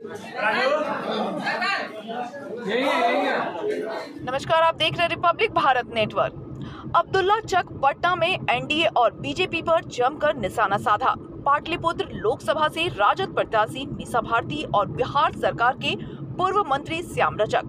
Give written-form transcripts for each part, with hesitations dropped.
नमस्कार, आप देख रहे हैं रिपब्लिक भारत नेटवर्क। अब्दुल्ला चक पटना में एनडीए और बीजेपी पर जमकर निशाना साधा। पाटलिपुत्र लोकसभा से राजद प्रत्याशी मीसा भारती और बिहार सरकार के पूर्व मंत्री श्याम रजक।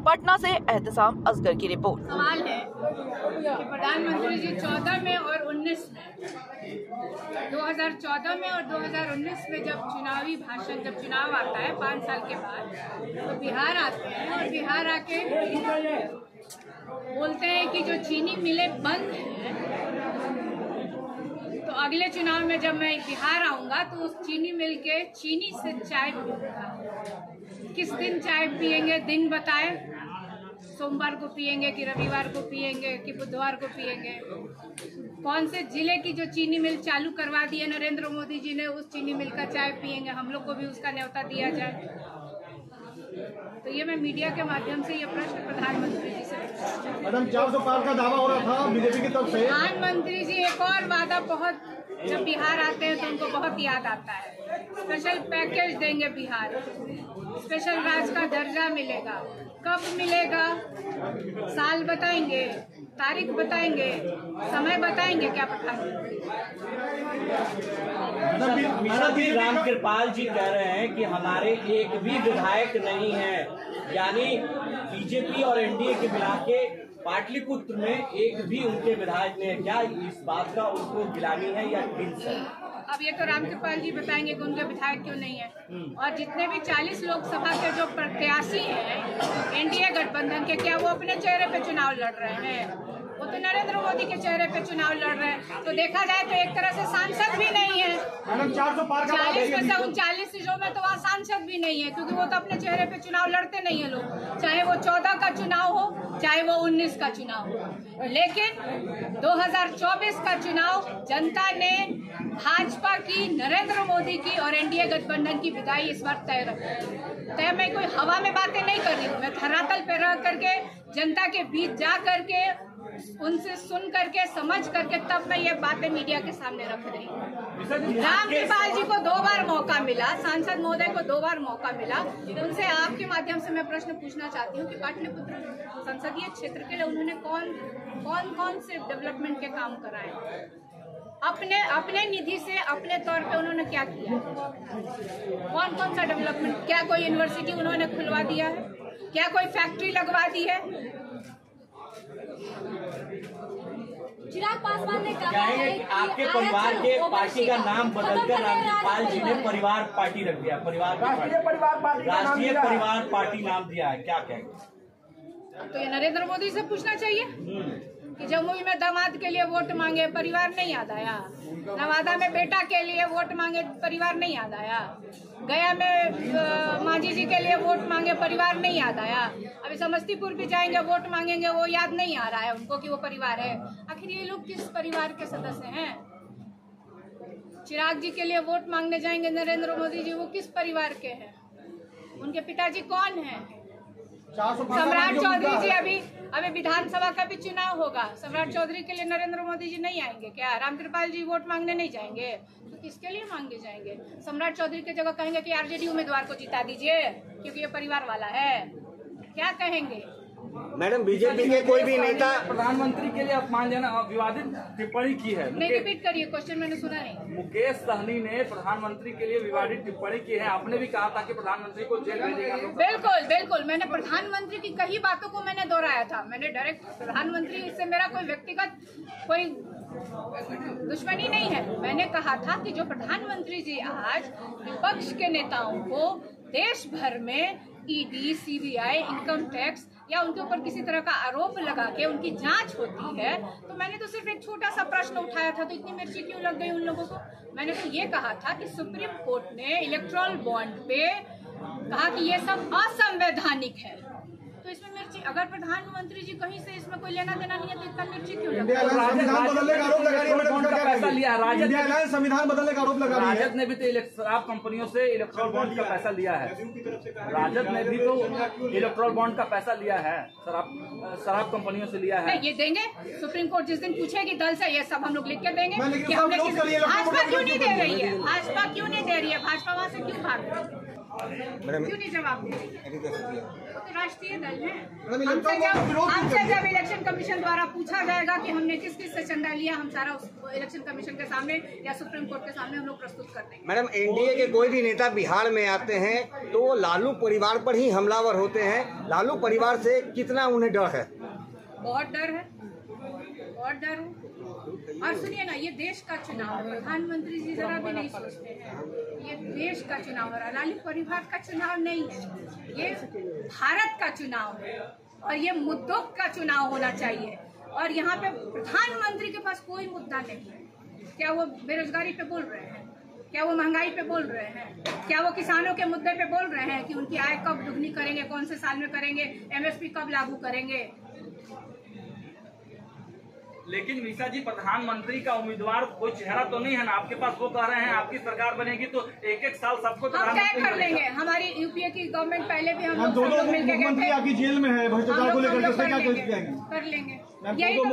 पटना से एहतसाम असगर की रिपोर्ट। सवाल है कि प्रधानमंत्री जी 14 में और 19 में 2014 में और 2019 में जब चुनावी भाषण, जब चुनाव आता है 5 साल के बाद, तो बिहार आते हैं और बिहार आके बोलते हैं कि जो चीनी मिलें बंद हैं, तो अगले चुनाव में जब मैं बिहार आऊंगा तो उस चीनी मिल के चीनी से चाय पीऊंगा। किस दिन चाय पियेंगे, दिन बताएं। सोमवार को पियेंगे कि रविवार को पियेंगे कि बुधवार को पियेंगे। कौन से जिले की जो चीनी मिल चालू करवा दी है नरेंद्र मोदी जी ने, उस चीनी मिल का चाय पियेंगे। हम लोग को भी उसका न्योता दिया जाए। तो ये मैं मीडिया के माध्यम से ये प्रश्न प्रधानमंत्री जी से। मैडम, 400 पार का दावा हो रहा था बीजेपी की तरफ से। प्रधानमंत्री जी एक और वादा, बहुत जब बिहार आते हैं तो उनको बहुत याद आता है। स्पेशल पैकेज देंगे बिहार, स्पेशल राज्य का दर्जा मिलेगा। कब मिलेगा, साल बताएंगे, तारीख बताएंगे, समय बताएंगे क्या प्रधानमंत्री? राम कृपाल जी कह रहे हैं कि हमारे एक भी विधायक नहीं है, यानी बीजेपी और एनडीए के मिला के पाटलिपुत्र में एक भी उनके विधायक नहीं है। क्या इस बात का उनको गिलानी है या टिल्स है? अब ये तो राम कृपाल जी बताएंगे कि उनके विधायक क्यों नहीं है। और जितने भी 40 लोकसभा के जो प्रत्याशी हैं एनडीए गठबंधन के, क्या वो अपने चेहरे पे चुनाव लड़ रहे हैं? वो तो नरेंद्र मोदी के चेहरे पे चुनाव लड़ रहे हैं। तो देखा जाए तो एक तरह से सांसद भी नहीं है। 40 में से 39 सीटों में तो वहाँ सांसद भी नहीं है, क्योंकि वो तो अपने चेहरे पे चुनाव लड़ते नहीं है लोग, चाहे वो 14 का चुनाव हो, चाहे वो 19 का चुनाव हो। लेकिन 2024 का चुनाव जनता ने भाजपा की, नरेंद्र मोदी की और एनडीए गठबंधन की विदाई इस बार तय रखी। तय मैं कोई हवा में बातें नहीं कर रही हूँ, मैं धरातल पे रह करके जनता के बीच जा करके उनसे सुन करके समझ करके तब मैं ये बातें मीडिया के सामने रख रही हूँ। राम कृपाल जी को 2 बार मौका मिला, सांसद महोदय को 2 बार मौका मिला। उनसे आपके माध्यम से मैं प्रश्न पूछना चाहती हूँ कि पाटलिपुत्र संसदीय क्षेत्र के लिए उन्होंने कौन से डेवलपमेंट के काम कराए? अपने निधि से अपने तौर पे उन्होंने क्या किया? कौन सा डेवलपमेंट? क्या कोई यूनिवर्सिटी उन्होंने खुलवा दिया है? क्या कोई फैक्ट्री लगवा दी है? चिराग पासवान ने कहा है कि आपके परिवार के पार्टी का नाम बदलकर रामकृपाल जी ने परिवार पार्टी रख दिया, राष्ट्रीय परिवार पार्टी नाम दिया है, क्या कहेंगे? तो ये नरेंद्र मोदी से पूछना चाहिए कि जमुई में दामाद के लिए वोट मांगे, परिवार नहीं याद आया। नवादा में बेटा के लिए वोट मांगे, परिवार नहीं याद आया। गया में मांझी जी के लिए वोट मांगे, परिवार नहीं याद आया। अभी समस्तीपुर भी जाएंगे, वोट मांगेंगे, वो याद नहीं आ रहा है उनको कि वो परिवार है। आखिर ये लोग किस परिवार के सदस्य हैं? चिराग जी के लिए वोट मांगने जाएंगे नरेंद्र मोदी जी, वो किस परिवार के हैं? उनके पिताजी कौन हैं? सम्राट चौधरी जी, अभी विधानसभा का भी चुनाव होगा। सम्राट चौधरी के लिए नरेंद्र मोदी जी नहीं आएंगे क्या? रामकृपाल जी वोट मांगने नहीं जाएंगे तो किसके लिए मांगे जाएंगे? सम्राट चौधरी की जगह कहेंगे कि आरजेडी उम्मीदवार को जिता दीजिए क्योंकि ये परिवार वाला है, क्या कहेंगे? मैडम, बीजेपी के कोई भी नेता प्रधानमंत्री के लिए अपमानजनक विवादित टिप्पणी की है। नहीं, रिपीट करिए, क्वेश्चन मैंने सुना नहीं। मुकेश सहनी ने प्रधानमंत्री के लिए विवादित टिप्पणी की है। आपने भी कहा था कि प्रधानमंत्री को जेल भेजेगा। बिल्कुल, मैंने प्रधानमंत्री की कई बातों को मैंने दोहराया था। मैंने डायरेक्ट प्रधानमंत्री से मेरा कोई व्यक्तिगत कोई दुश्मनी नहीं है। मैंने कहा था कि जो प्रधानमंत्री जी आज विपक्ष के नेताओं को देश भर में ईडी, सीबीआई, इनकम टैक्स या उनके ऊपर किसी तरह का आरोप लगा के उनकी जांच होती है, तो मैंने तो सिर्फ एक छोटा सा प्रश्न उठाया था, तो इतनी मिर्ची क्यों लग गई उन लोगों को? मैंने तो ये कहा था कि सुप्रीम कोर्ट ने इलेक्टोरल बॉन्ड पे कहा कि ये सब असंवैधानिक है, तो इसमें मिर्ची, अगर प्रधानमंत्री जी कहीं से इसमें कोई लेना देना नहीं है तो इतना मिर्ची क्यों लग? संविधान बदलने का आरोप लगा रही है, पैसा लिया राजद, संविधान बदलने का आरोप लगा रही है। राजद ने भी तो शराब कंपनियों से इलेक्ट्रॉल बॉन्ड का पैसा लिया है। राजद ने भी तो इलेक्ट्रॉल बॉन्ड का पैसा लिया है, शराब कंपनियों से लिया है। ये देंगे, सुप्रीम कोर्ट जिस दिन पूछेगी दल से, ये सब हम लोग लिख के देंगे कि हमने भाजपा क्यों नहीं दे रही है? भाजपा क्यों नहीं दे रही है? भाजपा वहाँ से क्यों भाग रही है? क्यों नहीं जवाब दे रही है? वो तो राष्ट्रीय दल है। मैडम, हमसे जब इलेक्शन कमीशन द्वारा पूछा जाएगा कि हमने किस किस से चंदा लिया, हम सारा उस इलेक्शन कमीशन के सामने या सुप्रीम कोर्ट के सामने हम लोग प्रस्तुत कर देंगे। मैडम, एनडीए के कोई भी नेता बिहार में आते हैं तो वो लालू परिवार पर ही हमलावर होते हैं। लालू परिवार से कितना उन्हें डर है? बहुत डर है, बहुत डर है। और सुनिए ना, ये देश का चुनाव है, प्रधानमंत्री जी जरा भी नहीं सोचते हैं। ये देश का चुनाव है, लालू परिवार का चुनाव नहीं है, ये भारत का चुनाव है और ये मुद्दों का चुनाव होना चाहिए। और यहाँ पे प्रधानमंत्री के पास कोई मुद्दा नहीं है। क्या वो बेरोजगारी पे बोल रहे हैं? क्या वो महंगाई पे बोल रहे हैं? क्या वो किसानों के मुद्दे पे बोल रहे हैं कि उनकी आय कब दुगनी करेंगे, कौन से साल में करेंगे, एमएसपी कब लागू करेंगे? लेकिन मीसा जी, प्रधानमंत्री का उम्मीदवार कोई चेहरा तो नहीं है ना आपके पास। वो कह रहे हैं आपकी सरकार बनेगी तो एक एक साल सबको हम तय कर लेंगे। हमारी यूपीए की गवर्नमेंट पहले भी हम लोग सब मिलकर मुख्यमंत्री आपकी जेल में है, भ्रष्टाचार को लेकर कर लेंगे। यही तो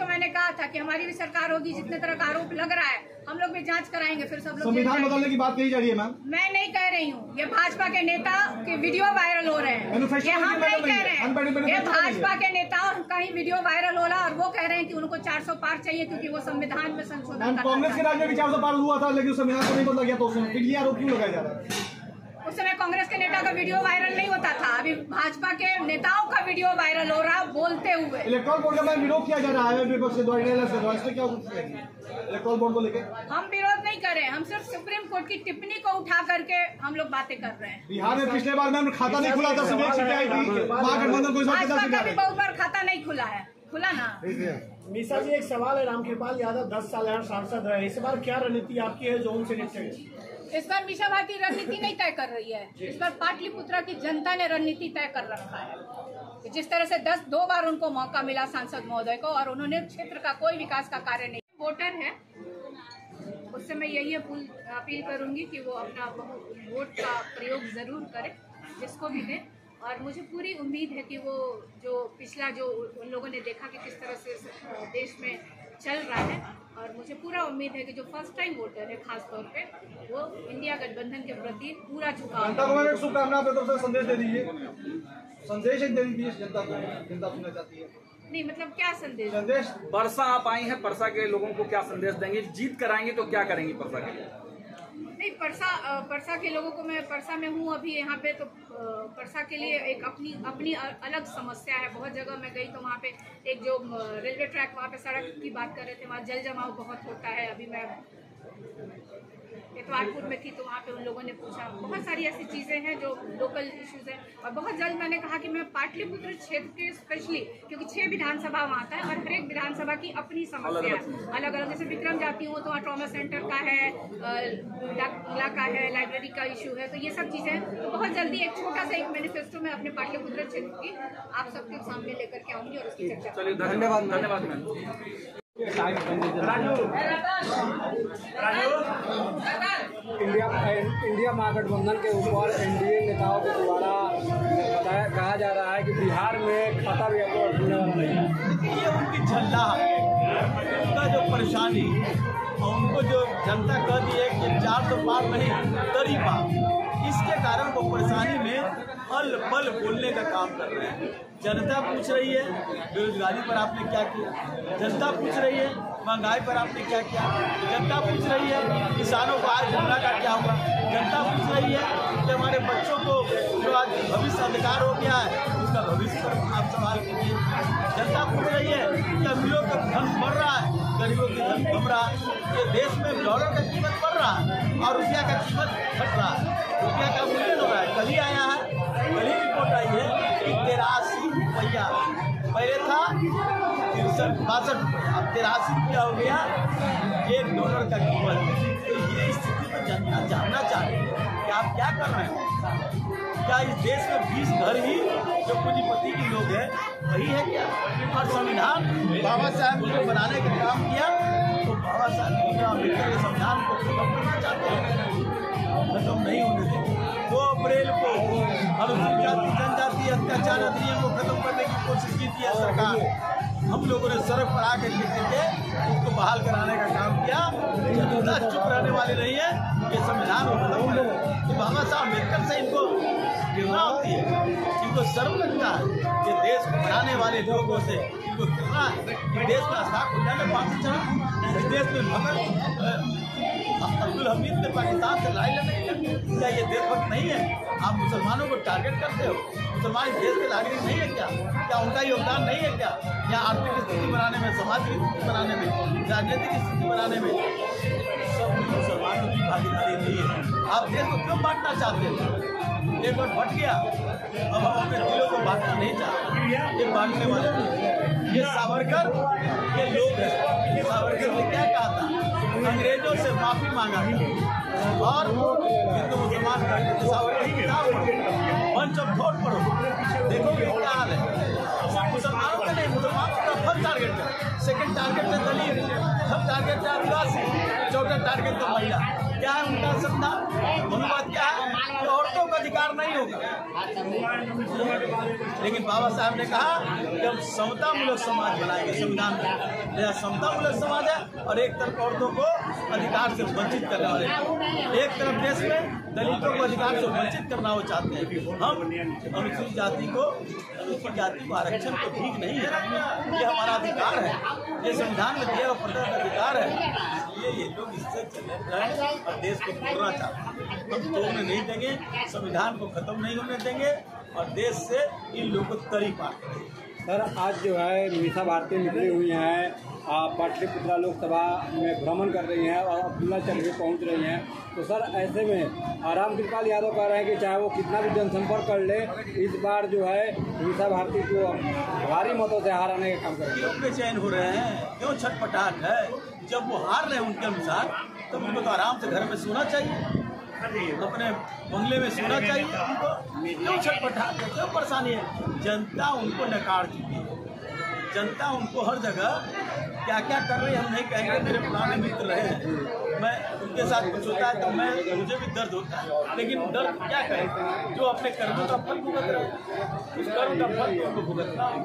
मैंने कहा था कि हमारी भी सरकार होगी। जितने तरह का आरोप लग रहा है हम लोग भी जांच कराएंगे, फिर सब लोग। संविधान बदलने की बात कही जा रही है मैम। मैं नहीं कह रही हूँ, ये भाजपा के नेता के वीडियो वायरल हो रहे हैं, ये हम नहीं कह रहे हैं। ये भाजपा के नेता और कहीं वीडियो वायरल हो रहा और वो कह रहे हैं कि उनको 400 पार चाहिए क्योंकि वो संविधान में संशोधन। कांग्रेस के राज में भी 400 पार हुआ था, लेकिन संविधान को नहीं बदला गया, तो उसमें फिर ये आरोप क्यों लगाया जा रहा है? उस समय कांग्रेस के नेता का वीडियो वायरल नहीं होता था, अभी भाजपा के नेताओं का वीडियो वायरल हो रहा बोलते हुए। इलेक्ट्रॉल बोर्ड का विरोध किया जा रहा है विपक्ष के द्वारा, क्या इलेक्ट्रॉल बोर्ड को लेकर? हम विरोध नहीं कर रहे हैं, हम सिर्फ सुप्रीम कोर्ट की टिप्पणी को उठा करके हम लोग बातें कर रहे हैं। बिहार में पिछले बार मैम खाता नहीं खुला था, भाजपा का भी बहुत बार खाता नहीं खुला है, खुला ना। मीसा जी, एक सवाल है। रामकृपाल यादव 10 साल यहाँ सांसद रहे, इस बार क्या रणनीति आपकी है जो उनसे निपटेंगे? इस बार मीसा भारती रणनीति नहीं तय कर रही है, इस बार पाटलिपुत्रा की जनता ने रणनीति तय कर रखा है। जिस तरह से 2 बार उनको मौका मिला सांसद महोदय को और उन्होंने क्षेत्र का कोई विकास का कार्य नहीं। वोटर है, उससे मैं यही अपील करूंगी कि वो अपना वोट का प्रयोग जरूर करें, जिसको भी दें। और मुझे पूरी उम्मीद है कि वो जो पिछला जो उन लोगों ने देखा कि किस तरह से देश में चल रहा है, और मुझे पूरा उम्मीद है कि जो फर्स्ट टाइम वोटर है खास तौर पे वो इंडिया गठबंधन के प्रति पूरा झुकाव। जनता को शुभकामना से संदेश दे दीजिए, संदेश दे दीजिए जनता को, जनता सुनना चाहती है। नहीं मतलब क्या संदेश? परसा आप आई हैं, परसा के लोगों को क्या संदेश देंगे? जीत कराएंगे तो क्या करेंगी परसा के लिए? नहीं, परसा के लोगों को, मैं परसा में हूँ अभी यहाँ पे, तो परसा के लिए एक अपनी अलग समस्या है। बहुत जगह मैं गई तो वहाँ पे एक जो रेलवे ट्रैक, वहाँ पे सड़क की बात कर रहे थे, वहाँ जल जमाव बहुत होता है। अभी मैं इतवारपुर में थी तो वहाँ पे उन लोगों ने पूछा, बहुत सारी ऐसी चीज़ें हैं जो लोकल इश्यूज हैं। और बहुत जल्द मैंने कहा कि मैं पाटलिपुत्र क्षेत्र के स्पेशली, क्योंकि 6 विधानसभा वहाँ आता है और हर एक विधानसभा की अपनी समस्या अलग अलग। जैसे विक्रम जाती हूँ तो वहाँ ट्रॉमा सेंटर का है, इला का है, लाइब्रेरी का इशू है, तो ये सब चीज़ें तो बहुत जल्दी एक छोटा सा एक मैनिफेस्टो में अपने पाटलिपुत्र क्षेत्र की आप सबके सामने लेकर के आऊँगी और उसकी चर्चा। चलिए, धन्यवाद मैम। इंडिया महागठबंधन के ऊपर एनडीए नेताओं के द्वारा कहा जा रहा है कि बिहार में खाता भी ये उनकी झल्ला है, उनका जो परेशानी और उनको जो जनता कह दी है कि 400 पार नहीं तरी पार, इसके कारण वो परेशानी में पल पल बोलने का काम कर रहे हैं। जनता पूछ रही है बेरोजगारी पर आपने क्या किया, जनता पूछ रही है महंगाई पर आपने क्या किया, जनता पूछ रही है किसानों को आज गन्ना का क्या हुआ, जनता पूछ रही है कि हमारे बच्चों को जो आज भविष्य अंधकार हो गया है उसका भविष्य पर आप सवाल कीजिए। जनता पूछ रही है कि अमीरों का धन बढ़ रहा है, गरीबों की धन कम रहा है। ये देश में डॉलर का कीमत बढ़ रहा है और रुपया का कीमत घट रहा है, रुपया का मूल्य हो रहा है। कल ही आया है, कल ही रिपोर्ट आई है कि 83 रुपया पहले था 63-62 रुपया, अब 83 रुपया हो गया $1 का कीमत। तो ये स्थिति में जनता जानना चाह रही है कि आप क्या कर रहे हैं। क्या इस देश में 20 घर ही जो पूंजीपति के लोग हैं वही है क्या? और संविधान बाबा साहब ने बनाने का काम किया तो बाबा साहब अम्बेडकर के संविधान को खत्म करना चाहते हैं, खत्म नहीं होने देंगे। 2 अप्रैल को अनुसूचित जाति जनजाति अत्याचार अधिनियम को खत्म करने की कोशिश की थी सरकार, हम लोगों ने सड़क पर आकर के उसको बहाल कराने का काम किया। जनता चुप रहने वाली नहीं है, ये संविधान को खत्म करेगा। कि बाबा साहब अम्बेडकर से इनको गिरना होती है, इनको शर्म लगता है। ये देश को बनाने वाले लोगों से इनको गिरना है। इस देश में अशफाक उल्ला ने फांसी चढ़ा, इस देश में भगत अब्दुल हमीद ने पाकिस्तान से लड़ाई लड़ने की। क्या ये देशभक्त नहीं है? आप मुसलमानों को टारगेट करते हो। मुसलमान इस देश के नागरिक नहीं है क्या? क्या उनका योगदान नहीं है क्या? या आर्थिक स्थिति बनाने में, समाज की स्थिति बनाने में, राजनीतिक स्थिति बनाने में सब मुसलमानों की भागीदारी नहीं है। आप देश को क्यों बांटना चाहते हैं? एक बार बट गया, अब हम अपने दिलों को बांटना नहीं चाहते। ये बांटने वाले ये सावरकर के लोग हैं। सावरकर ने क्या कहा था? अंग्रेजों से माफी मांगा और हिंदू मुसलमान सावरकर की किताब पढ़ो, मंच ऑफ थॉट पढ़ो, देखोगे क्या हाल है। मुसलमानों का नहीं, मुसलमानों का फर्स्ट टारगेट है, सेकंड टारगेट है दलित, थर्ड टारगेट है आदिवासी, चौथा टारगेट है महिला। क्या है उनका संविधान? अनुवाद क्या है? कि औरतों का अधिकार नहीं होगा। लेकिन बाबा साहब ने कहा कि हम समतामूलक समाज बनाएंगे। संविधान में यह समतामूलक समाज है और एक तरफ औरतों को अधिकार से वंचित करने वाले, एक तरफ देश में दलितों को अधिकार से वंचित करना वो चाहते हैं। हम अनुसूचित जाति को आरक्षण तो ठीक नहीं है, ये हमारा अधिकार है, ये संविधान में दिया प्रदत्त अधिकार है। इसलिए ये लोग इससे चले रहे और देश को तोड़ना चाहते हैं। हम तोड़ने नहीं देंगे, संविधान को खत्म नहीं होने देंगे और देश से इन लोगों को तरी पार करेंगे। सर, आज जो है मीसा भारती निकली हुई हैं, पाटलिपुत्रा लोकसभा में भ्रमण कर रही हैं और अब्दुल्ला चक भी पहुँच रही हैं। तो सर, ऐसे में राम कृपाल यादव कह रहे हैं कि चाहे वो कितना भी जनसंपर्क कर ले, इस बार जो है मीसा भारती को भारी मतों से हराने का काम करेंगे। क्यों बेचैन हो रहे हैं? क्यों छटपटाहट है? जब वो हार रहे हैं उनके अनुसार, तो उनको तो आराम से घर में सोना चाहिए, अपने बंगले में सोना चाहिए। उनको क्यों छटपटाहट है? क्यों परेशानी है? जनता उनको नकार चुकी है। जनता उनको हर जगह क्या क्या कर रही है हम नहीं कहेंगे। मेरे पुराने मित्र रहे हैं, मैं उनके साथ कुछ होता है तो मुझे भी दर्द होता है, लेकिन दर्द क्या करें? जो अपने कर्मों का फल भुगत रहे हैं, उस कर्म का फल उनको भुगतना है।